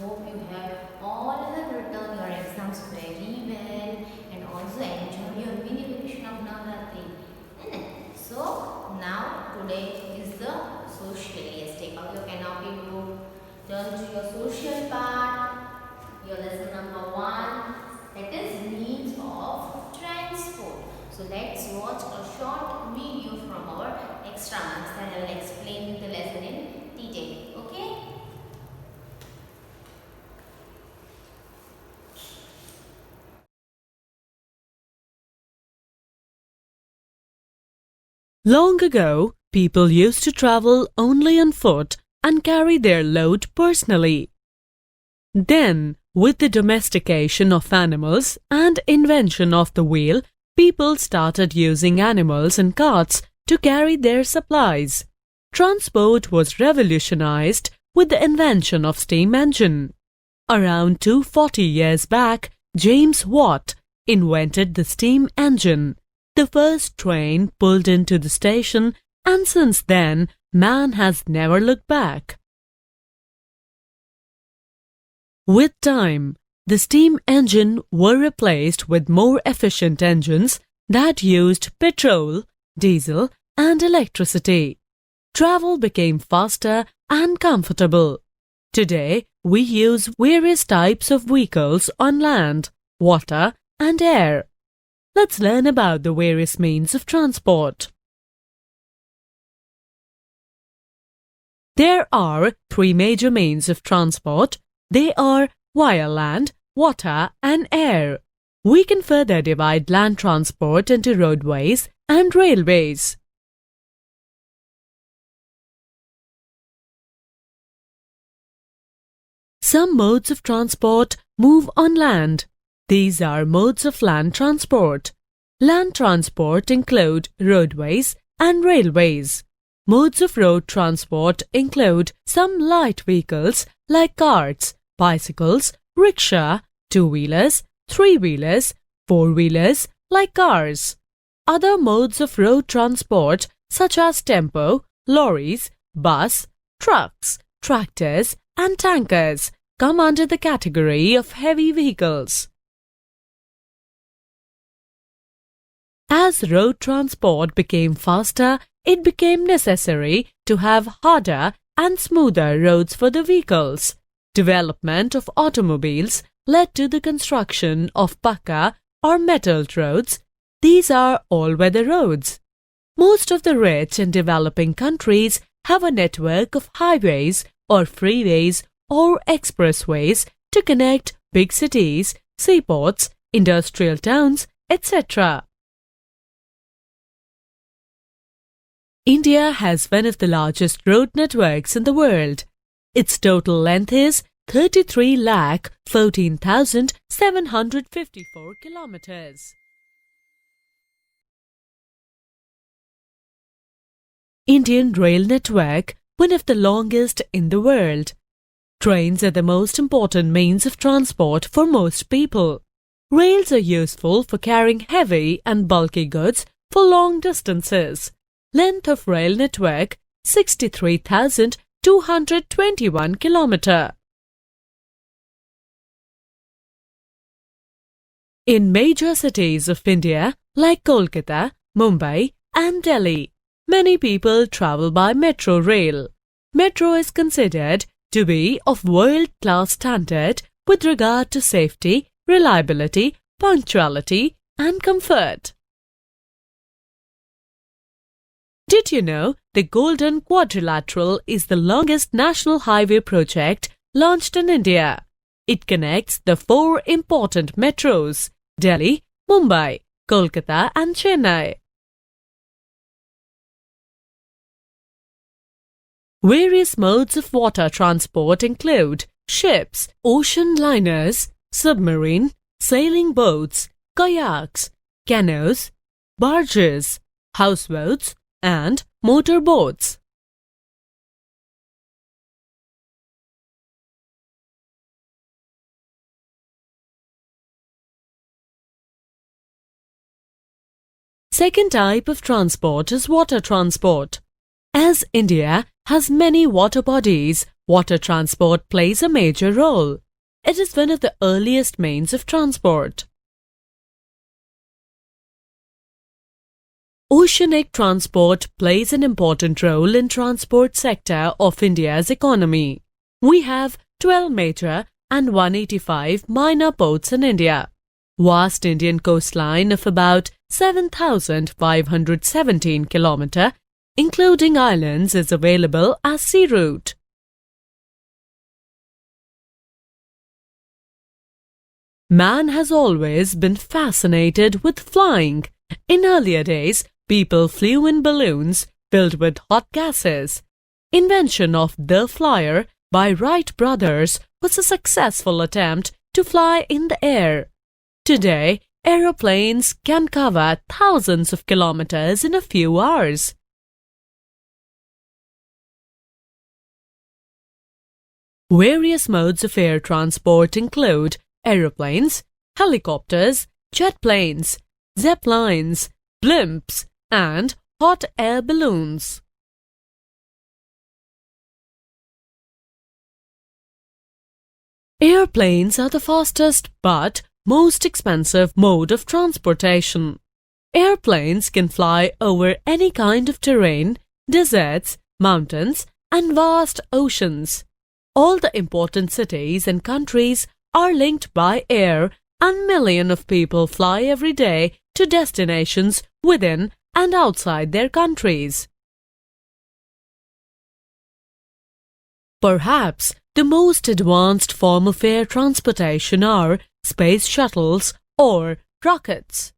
hope you have all have written your exams very well and also enjoyed your mini vacation of Navratri. So now today is the social. Yes, take out your canopy book, turn to your social part, your lesson number 1, that is means of transport. So let's watch a short video from our extra marks that I will explain the lesson in detail. Okay? Long ago, people used to travel only on foot and carry their load personally. Then, with the domestication of animals and invention of the wheel, people started using animals and carts to carry their supplies. Transport was revolutionized with the invention of steam engine. Around 240 years back, James Watt invented the steam engine. The first train pulled into the station, and since then, man has never looked back. With time, the steam engine were replaced with more efficient engines that used petrol, diesel, and electricity. Travel became faster and comfortable. Today, we use various types of vehicles on land, water, and air. Let's learn about the various means of transport. There are 3 major means of transport. They are via land, water, and air. We can further divide land transport into roadways and railways. Some modes of transport move on land. These are modes of land transport. Land transport include roadways and railways. Modes of road transport include some light vehicles like carts, bicycles, rickshaw, two-wheelers, three-wheelers, four-wheelers like cars. Other modes of road transport such as tempo, lorries, bus, trucks, tractors and tankers come under the category of heavy vehicles. As road transport became faster, it became necessary to have harder and smoother roads for the vehicles. Development of automobiles led to the construction of pakka or metalled roads. These are all-weather roads. Most of the rich and developing countries have a network of highways or freeways or expressways to connect big cities, seaports, industrial towns, etc. India has one of the largest road networks in the world. Its total length is 33,14,754 kilometers. Indian rail network, one of the longest in the world. Trains are the most important means of transport for most people. Rails are useful for carrying heavy and bulky goods for long distances. Length of rail network 63,221 kilometer. In major cities of India like Kolkata, Mumbai and Delhi, many people travel by metro rail. Metro is considered to be of world-class standard with regard to safety, reliability, punctuality and comfort. Did you know the Golden Quadrilateral is the longest national highway project launched in India? It connects the 4 important metros: Delhi, Mumbai, Kolkata and Chennai. Various modes of water transport include ships, ocean liners, submarine, sailing boats, kayaks, canoes, barges, houseboats, and motor boats. Second type of transport is water transport. As India has many water bodies, water transport plays a major role. It is one of the earliest means of transport. Oceanic transport plays an important role in transport sector of India's economy. We have 12 major and 185 minor ports in India. Vast Indian coastline of about 7,517 km, including islands, is available as sea route. Man has always been fascinated with flying. In earlier days, people flew in balloons filled with hot gases. Invention of the flyer by Wright brothers was a successful attempt to fly in the air. Today, aeroplanes can cover thousands of kilometers in a few hours. Various modes of air transport include aeroplanes, helicopters, jet planes, zeppelins, blimps, and hot air balloons. Airplanes are the fastest but most expensive mode of transportation. Airplanes can fly over any kind of terrain, deserts, mountains, and vast oceans. All the important cities and countries are linked by air, and millions of people fly every day to destinations within and outside their countries. Perhaps the most advanced form of air transportation are space shuttles or rockets.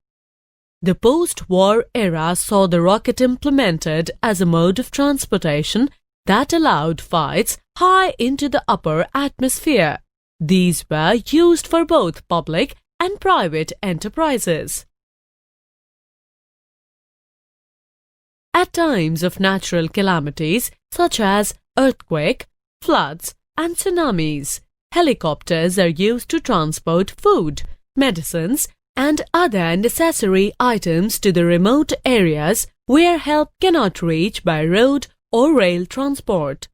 The post-war era saw the rocket implemented as a mode of transportation that allowed flights high into the upper atmosphere. These were used for both public and private enterprises. At times of natural calamities such as earthquake, floods, and tsunamis, helicopters are used to transport food, medicines, and other necessary items to the remote areas where help cannot reach by road or rail transport.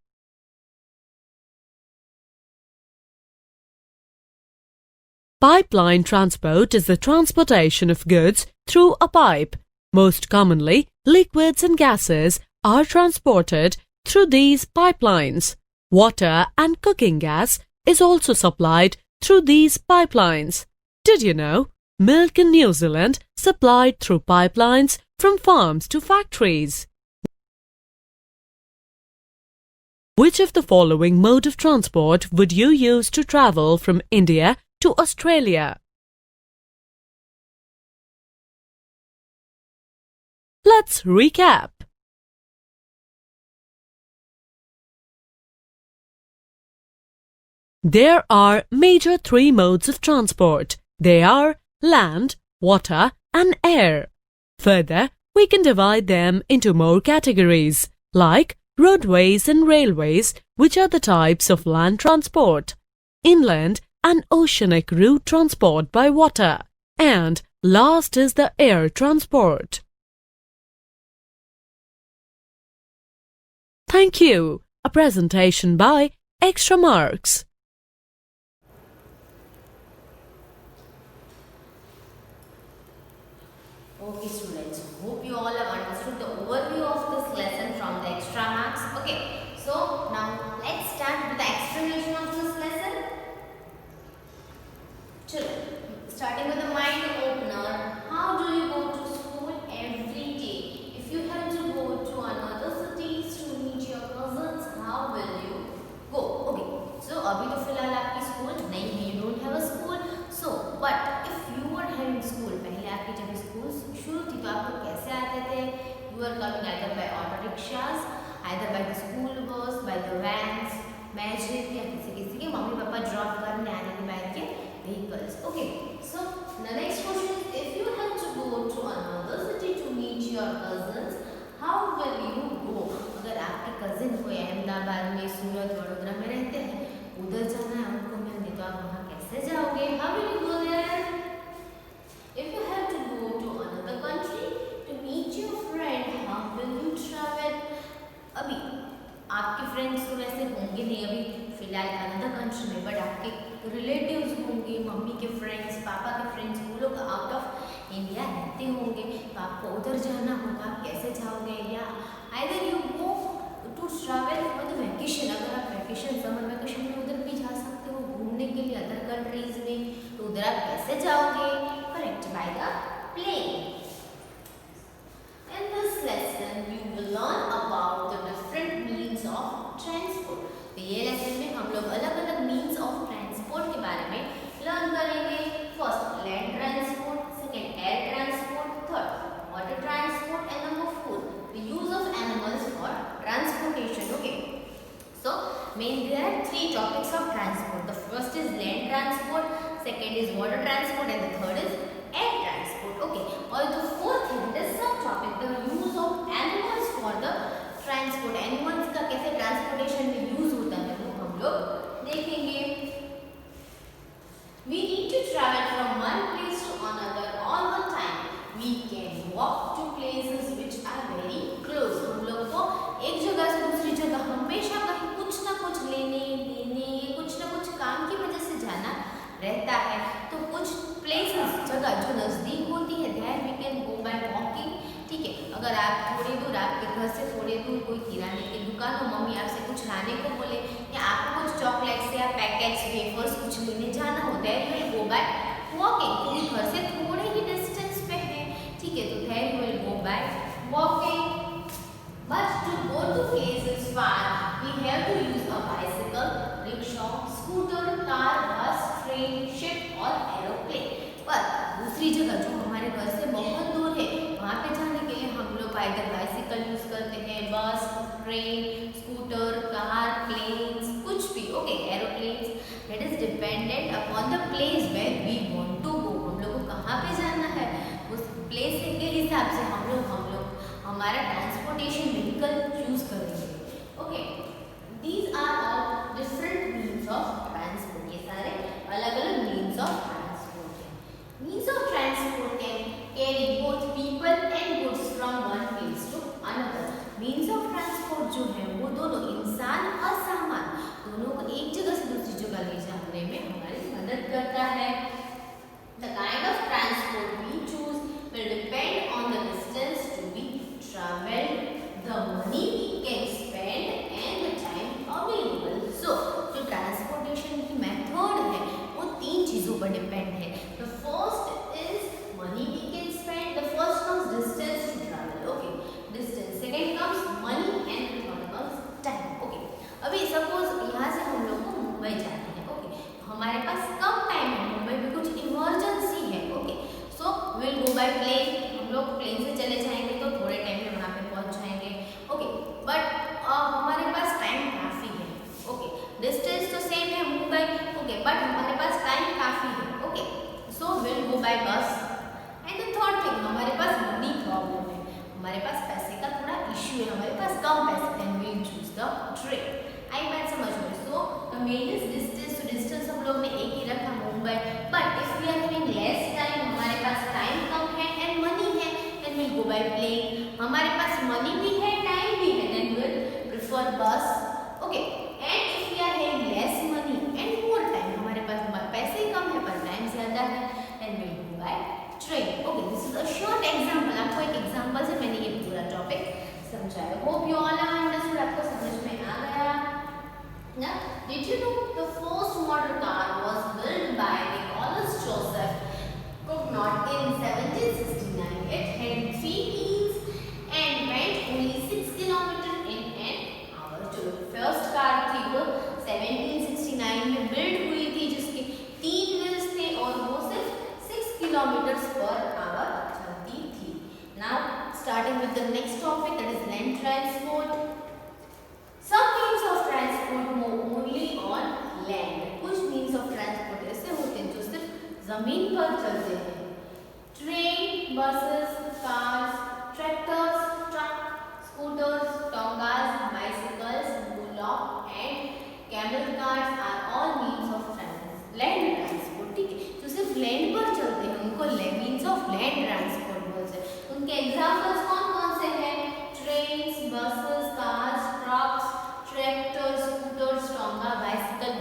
Pipeline transport is the transportation of goods through a pipe. Most commonly, liquids and gases are transported through these pipelines. Water and cooking gas is also supplied through these pipelines. Did you know? Milk in New Zealand supplied through pipelines from farms to factories. Which of the following mode of transport would you use to travel from India to Australia? Let's recap. There are major three modes of transport. They are land, water, and air. Further, we can divide them into more categories, like roadways and railways, which are the types of land transport, inland and oceanic route transport by water, and last is the air transport. Thank you. A presentation by Extra Marks. Okay students, hope you all have understood the overview of this lesson from the extra marks. Okay, so now let's start with the explanation of this lesson. Children, starting with the mind opener, how do you go to school every day? If you have to go to another cities to meet your cousins, how will you go? Okay, so अभी तो फिलहाल आपकी school नहीं है, you don't have a school. So, but if you were having school, पहले आपकी जब school शुरू थी तो आप लोग कैसे आते थे? You were coming either by auto rickshaws, either by the school bus, by the vans, magic या किसी के मम्मी पापा ड्रॉप करने आने के बाद के vehicles. Okay, so the next question is, if you have to go to another city to meet your cousins, how will you go? अगर आपके cousin कोई अहमदाबाद में, सूरत, वडोदरा में रहते हैं, उधर जाना है उनको मिलने, तो आप वहाँ कैसे जाओगे? How will you go there? If you have to go to another country to meet your friend, how will you travel? अभी आपके फ्रेंड्स तो वैसे होंगे नहीं, अभी आर अनदर कंट्री में, बट आपके रिलेटिव्स होंगे, मम्मी के फ्रेंड्स, पापा के फ्रेंड्स, वो लोग आउट ऑफ इंडिया रहते होंगे, तो आपको उधर जाना होगा, आप कैसे जाओगे? या either you go to travel for the vacation, अगर आप वैकेशन समर वैकेशन में उधर भी जा सकते हो घूमने के लिए अदर कंट्रीज में, तो उधर आप कैसे जाओगे? Correct, by the plane. In this lesson we will learn about the different means of transport. तो ये लेसन में हम लोग अलग अलग मीन्स ऑफ ट्रांसपोर्ट के बारे में लर्न करेंगे. First land transport, second air transport, third water transport and number 4 the use of animals for transportation. Okay, so main there are 3 topics of transport. The first is land transport, second is water transport and the third is air transport. Okay, और the fourth है the subtopic, the use of animals for the transport. Animals का कैसे transportation में use होता है वो हम लोग देखेंगे. We need to travel from one place to another all the time. We can walk to places which are very close. हम लोग को एक जगह से दूसरी जगह हमेशा कहीं कुछ ना कुछ लेने देने, कुछ ना कुछ काम की वजह से जाना रहता है. तो कुछ प्लेसेस जगह जो नज़दीक होती है there we can go by walking. ठीक है, अगर आप थोड़ी दूर, आपके घर से थोड़े दूर कोई किराने की दुकान हो, मम्मी आपसे कुछ लाने को बोले या आपको कुछ चॉकलेट्स या पैकेट्स वेफर्स कुछ लेने जाना हो, there you will go by walking. क्योंकि घर से थोड़े ही डिस्टेंस पे है. ठीक है, तो there you will go by walking. But to go to places far, we have to use a bicycle, rickshaw, scooter, car, bus, train, ship और aeroplane. पर दूसरी जगह जो हमारे घर से बहुत दूर है, वहाँ पे जाने के लिए हम लोग आइदर बाइसिकल यूज करते हैं, बस, ट्रेन, स्कूटर, कार, प्लेन्स, कुछ भी. Okay, aeroplanes. That is dependent upon the place where we want to go. हम लोग को कहाँ पे जाना है उस प्लेस के हिसाब से हम लोग हमारा ट्रांसपोर्टेशन व्हीकल चूज करेंगे. Okay, these are all different means of transport. ये सारे अलग अलग मीन्स ऑफ ट्रांसपोर्ट हैं. Means of transport can carry both people and goods from one place to another. Means of transport जो है वो दोनों इंसान और सामान दोनों को एक जगह से दूसरी जगह ले जाने में हमारी मदद करता है. The kind of transport we choose will depend on the distance to be traveled, the money we can spend and the time available. So, जो transportation की method है वो 3 चीजों पर डिपेंड है. The first is money we can spend. The first comes distance to travel. Okay, distance. Second comes money and the third comes time. Okay, अभी suppose यहाँ से हम लोग को मुंबई जाना है. ओके, हमारे पास कम टाइम है, मुंबई में कुछ इमरजेंसी है. Okay, so will go by plane. हम लोग प्लेन से चले जाएंगे तो थोड़े टाइम में वहाँ पे पहुँच जाएंगे. ओके, बट हमारे पास टाइम काफ़ी है. ओके, डिस्टेंस तो सेम है मुंबई. ओके, बट हमारे पास टाइम काफ़ी है. Okay, so will go by bus. And the third thing, हमारे पास मनी प्रॉब्लम है, हमारे पास पैसे का थोड़ा इश्यू है, हमारे पास कम पैसे, then will choose the train. आई बात समझ में. So the main is distance. तो डिस्टेंस हम लोग ने एक ही रखा Mumbai. But if we are having less time, हमारे पास टाइम कम है एंड मनी है, then will go by plane. हमारे पास मनी भी है, टाइम भी है, then will prefer bus. Okay, and if we are having less money and more time, हमारे पास पैसे कम है पर टाइम ज्यादा है, then will go by train. Okay, this is a short example. आपको एक एग्जांपल से मैंने ये पूरा टॉपिक समझाया. Hope you all have understood. आपको समझ में आ गया. Now, did you know the first motor car was built by Nicholas Joseph Cugnot in 1769. It had 3 wheels and went only 6 kilometers in an hour. जो first car थी वो 1769 में built हुई थी, जिसके 3 wheels थे और वो सिर्फ 6 kilometers per hour चलती थी. Now, starting with the next topic, that is land transport. Some means of transport move only on land. कुछ means of transport ऐसे होते हैं जो सिर्फ जमीन पर चलते हैं. Train, buses, cars, tractors, truck, scooters, tongas, bicycles, bullock and camel-carts are all means of land transport. ठीक है, जो सिर्फ लैंड पर चलते हैं उनको means of land transport बोलते हैं. उनके एग्जाम्पल्स कौन कौन से हैं? Trains, buses, cars, trucks, tractor, scooters, tonga, bicycle,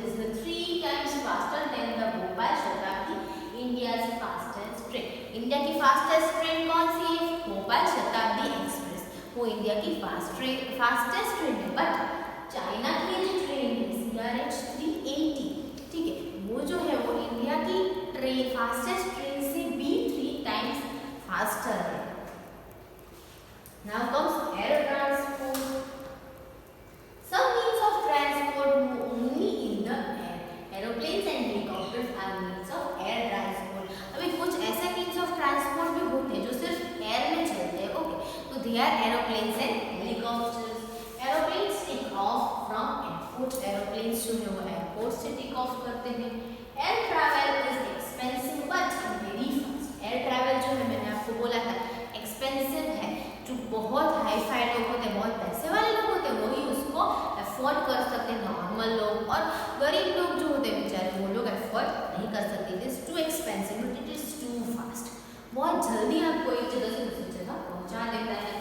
It is the 3 times faster than the Bhopal Shatabdi, India's fastest train. India की फास्टेस्ट ट्रेन कौन सी है? भोपाल शताब्दी एक्सप्रेस, वो इंडिया की फास्टेस्ट ट्रेन है। बट चाइना की जो ट्रेन है CRH 380, ठीक है, वो जो है वो इंडिया की फास्टेस्ट ट्रेन से भी 3 टाइम्स फास्टर है। Now comes air transport. Some means of transport move only in the air. Aeroplanes and helicopters are means of air transport. अभी कुछ ऐसे means of transport भी होते हैं जो सिर्फ air में चलते हैं, ओके, तो they are aeroplanes and helicopters. Aeroplanes take off from airport. Aeroplanes जो है वो airport से take off करते हैं. Air travel is expensive but very fast. Air travel जो है मैंने आपको बोला था एक्सपेंसिव है, जो बहुत हाई फाई लोग होते हैं, बहुत पैसे वाले लोग होते हैं, वही उसको अफोर्ड कर सकते हैं। नॉर्मल लोग और गरीब लोग जो होते हैं बेचारे, वो लोग अफोर्ड नहीं कर सकते। It is too expensive but it is too fast. बहुत जल्दी आपको एक जगह से दूसरी जगह पहुंचा देता है।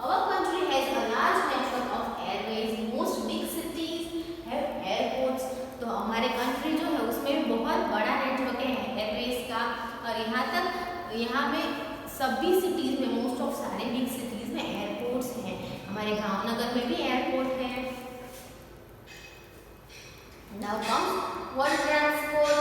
Our country has a large network of airways. Most big cities have airports. तो हमारे कंट्री जो है उसमें बहुत बड़ा नेटवर्क है एयरवेज का, और यहाँ में सभी सिटीज में, मोस्ट ऑफ सारे बिग सिटीज में एयरपोर्ट्स हैं। हमारे भावनगर में भी एयरपोर्ट है। Now comes water transport.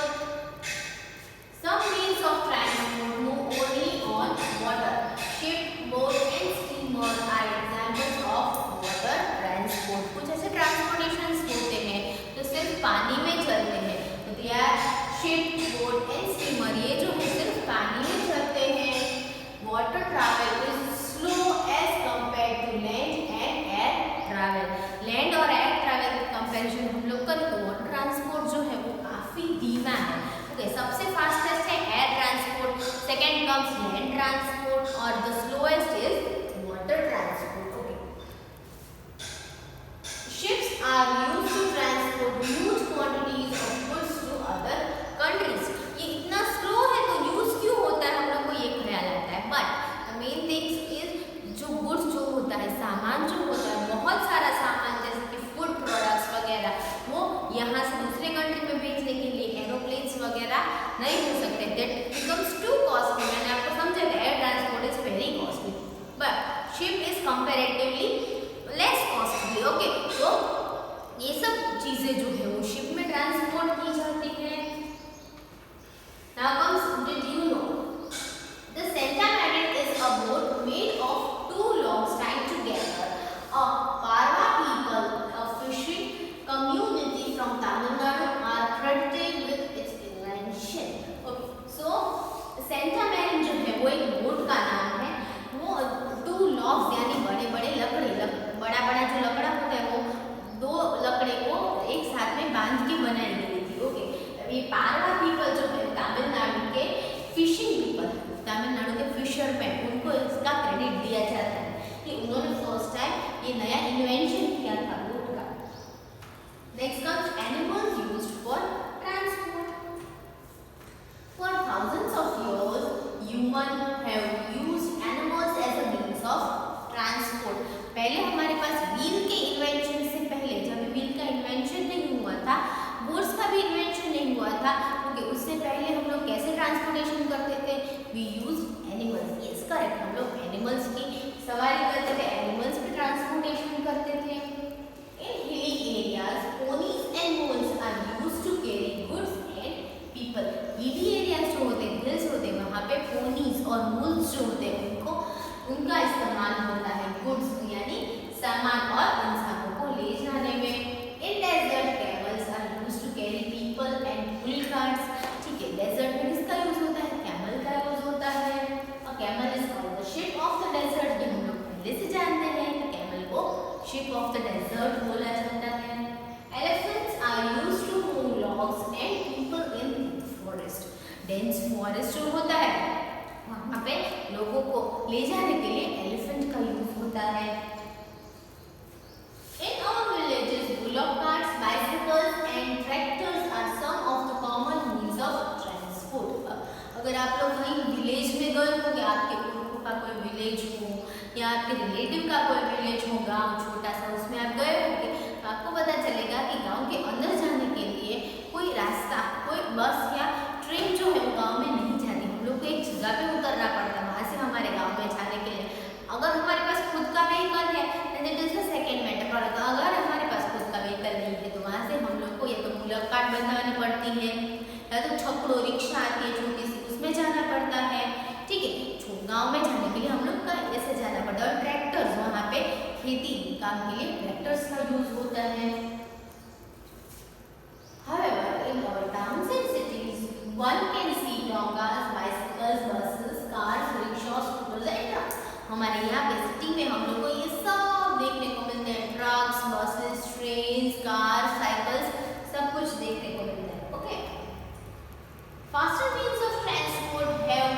Some means of transport move only on water. Ship, boat and steamer are examples of water transport. कुछ ऐसे ट्रांसपोर्टेशंस होते हैं जो सिर्फ पानी में चलते हैं, तो they are ship, boat and steamer। ये जो है सिर्फ पानी में चलते हैं। Water travel is slow as compared to land and air travel. Land और air travel के कंपैरिजन हम लोग करें तो वाटर ट्रांसपोर्ट जो है वो काफी धीमा है। ओके, सबसे फास्टेस्ट है air transport, second comes land transport और the slowest is water transport. Okay, ships are used to transport huge quantities of goods to other countries. ये इतना स्लो है तो यूज क्यों होता है, हम लोग को ये ख्याल आता है। But the main things is जो गुड्स जो होता है, सामान जो होता है, बहुत सारा सामान जैसे कि फूड प्रोडक्ट्स वगैरह, वो यहाँ से दूसरे कंट्री में भेजने के लिए एरोप्लेन्स वगैरह नहीं हो सकते। That becomes to costly. मैंने आपको समझाया air transport is very costly but ship is comparatively less costly. Okay, तो ये सब चीजें जो है वो शिप में ट्रांसपोर्ट की जाती है। Now comes, did you know the catamaran is a boat made of 2 logs tied together. A Parava people, a fishing community from Tamil Nadu, are credited with its invention. Okay, so catamaran जो है वो एक boat का नाम है। वो 2 logs यानी बड़े-बड़े लकड़ी, बड़ा-बड़ा जो लकड़ा होता है वो 2 लकड़े को एक साथ में बांध के बनाई गई थी। ओके, ये पारवा पीपल जो है तमिलनाडु के फिशिंग पीपल, तमिलनाडु के फिशरमैन, उनको इसका क्रेडिट दिया जाता है कि उन्होंने फर्स्ट टाइम ये नया इन्वेंशन किया था बोट का। Next comes animals used for transport. For thousands of years human have used animals as a means of transport. पहले हमारे पास व्हील के इन्वेंशन से पहले, जब व्हील का इन्वेंशन नहीं हुआ था, गुड्स का भी इन्वेंशन नहीं हुआ था, क्योंकि उससे पहले हम लोग कैसे ट्रांसपोर्टेशन करते थे? We use animals. Yes correct, हम लोग एनिमल्स की सवारी करते थे, एनिमल्स पे ट्रांसपोर्टेशन करते थे। In hilly areas ponies and mules are used to carry goods and people. Hilly areas जो होते हैं, हिल्स होते हैं, वहाँ पे पोनीज और मुल्स जो होते हैं उनका इस्तेमाल होता है गुड्स यानी सामान और इंसानों को ले जाने में। In desert camels are used to carry people and bull carts. ठीक है, डेजर्ट में किसका यूज होता है? कैमल का यूज होता है। और camel is called the ship of the desert. ये हम लोग पहले से जानते हैं कि कैमल को शिप ऑफ द डेजर्ट बोला जाता है। Elephants are used to move logs and people in forest. Dense forest जो होता है वहाँ पे लोगों को ले जाने के लिए एलिफेंट का यूज होता है। In our villages, bullock carts, bicycles and tractors are some of the common means of transport. अगर आप लोग कहीं विलेज में गए हो, या आपके पुरखों का कोई विलेज हो या आपके रिलेटिव का कोई विलेज हो, गांव छोटा सा, उसमें आप गए होंगे तो आपको पता चलेगा कि गांव के अंदर जाने के लिए बंधवानी पड़ती है, या तो छकड़ो रिक्शा आती है छोटी सी, उसमें जाना पड़ता है। ठीक है, गाँव में जाने के लिए हम लोग का ऐसे जाना पड़ता है। और ट्रैक्टर्स, वहाँ पे खेती काम के लिए ट्रैक्टर्स का यूज होता है। However, in our towns and cities, one can see tongas, bicycles, buses, cars, rickshaws, scooters and trucks. हमारे यहाँ पे सिटी में हम लोग को ये सब देखने को मिलते हैं। Trucks, buses, trains, car, cycles, सब कुछ देखने को मिलता है। Okay, faster means of transport have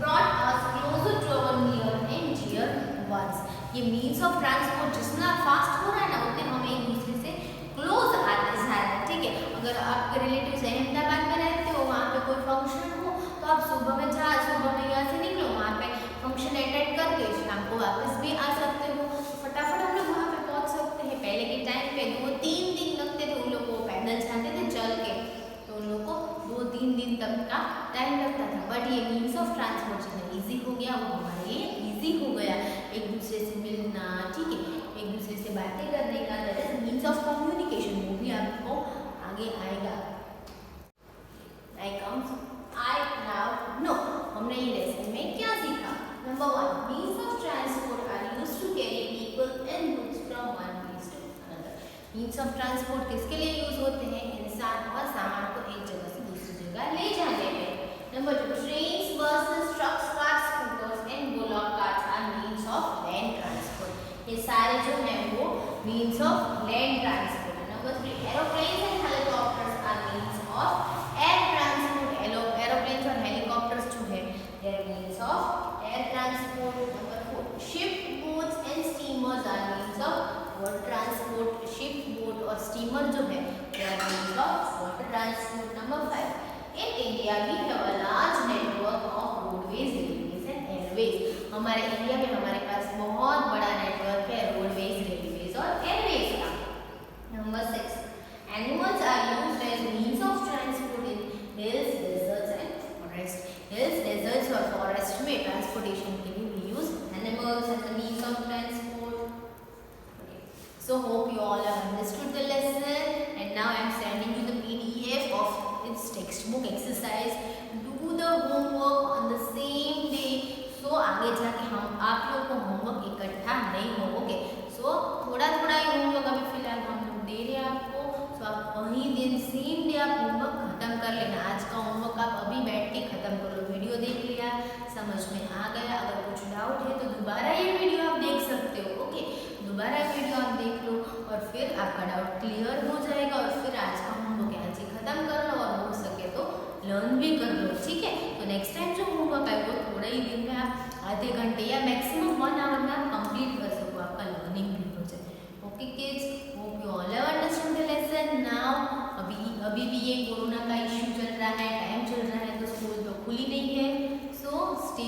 brought us closer to our near and dear ones. ये means of transport जितना फास्ट हो रहा है ना, उतने हमें एक दूसरे से क्लोज आते जा रहे हैं। ठीक है, अगर आपके रिलेटिव्स अहमदाबाद में रहते हो, वहाँ पे कोई फंक्शन हो, तो आप सुबह में यहाँ से निकलो, वहाँ पे फंक्शन अटेंड करके शाम को वापस भी आ सकते हो। फटाफट हम लोग वहाँ पे पहुँच सकते हैं। पहले के टाइम पे 2-3 दिन लगते थे उन लोग को, पैदल जाते थे चल के, तो उन लोग को 2-3 दिन तक का टाइम लगता था। बट ये मीन्स ऑफ ट्रांसपोर्ट जितना ईजी हो गया, वो हमारे लिए ईजी हो गया। एक दूसरे से मिलना, ठीक है, एक दूसरे से बातें करने का, that is means of communication. वो भी आपको आगे आएगा। हमने ये लेसन में क्या सीखा? Number 1, means of transport are used to carry people and goods from one place to another. Means of transport किसके लिए यूज होते हैं? इंसान और सामान को एक जगह से दूसरी जगह ले जाने में। Number 2, trains, buses, trucks, cars, scooters and bullock carts are means of land transport. ये सारे जो हैं वो मीन्स ऑफ लैंड ट्रांसपोर्ट है। Number 3, aeroplanes and helicopters are means of air transport. Aeroplanes और हेलीकॉप्टर्स जो है they are means of air transport. Number 4, ship, boats and steamers are means of water transport. Ship, boat और steamer जो है they are means of water transport. Number 5, in India we have a large network of roadways, railways and airways. हमारे India में हमारे पास बहुत बड़ा network है roadways, railways और एयरवेज का। Number 6, animals are used as means of transport in hills, deserts and forests. Hills, deserts और forest में transportation के लिए we use animals as a means of transport. Okay. So hope you all have understood the lesson, and now I am sending you the PDF of its textbook exercise. Do the homework on the same day. So आगे जाके हम आप लोग को homework इकट्ठा नहीं हो। Okay, सो थोड़ा थोड़ा ही होमवर्क अभी फिलहाल हम लोग दे रहे हैं आपको। तो आप वही दिन सेम डे आप होमवर्क खत्म कर लेना। आज का होमवर्क आप अभी बैठ के खत्म कर लो। वीडियो देख लिया, समझ में आ गया, अगर कुछ डाउट है तो दोबारा ये वीडियो आप देख सकते हो। ओके, दोबारा वीडियो आप देख लो और फिर आपका डाउट क्लियर हो जाएगा। और फिर आज का होमवर्क यहाँ से खत्म कर लो और हो सके तो लर्न भी कर लो। ठीक है, तो नेक्स्ट टाइम जो होमवर्क है वो थोड़ा ही दिन में आप आधे घंटे या मैक्सिमम 1 आवर में आप कंप्लीट कर सको, आपका लर्निंग भी हो जाए। Okay kids, hope you all have understood the lesson now. अभी भी ये कोरोना का इश्यू चल रहा है, टाइम चल रहा है, तो स्कूल तो खुली नहीं है। So stay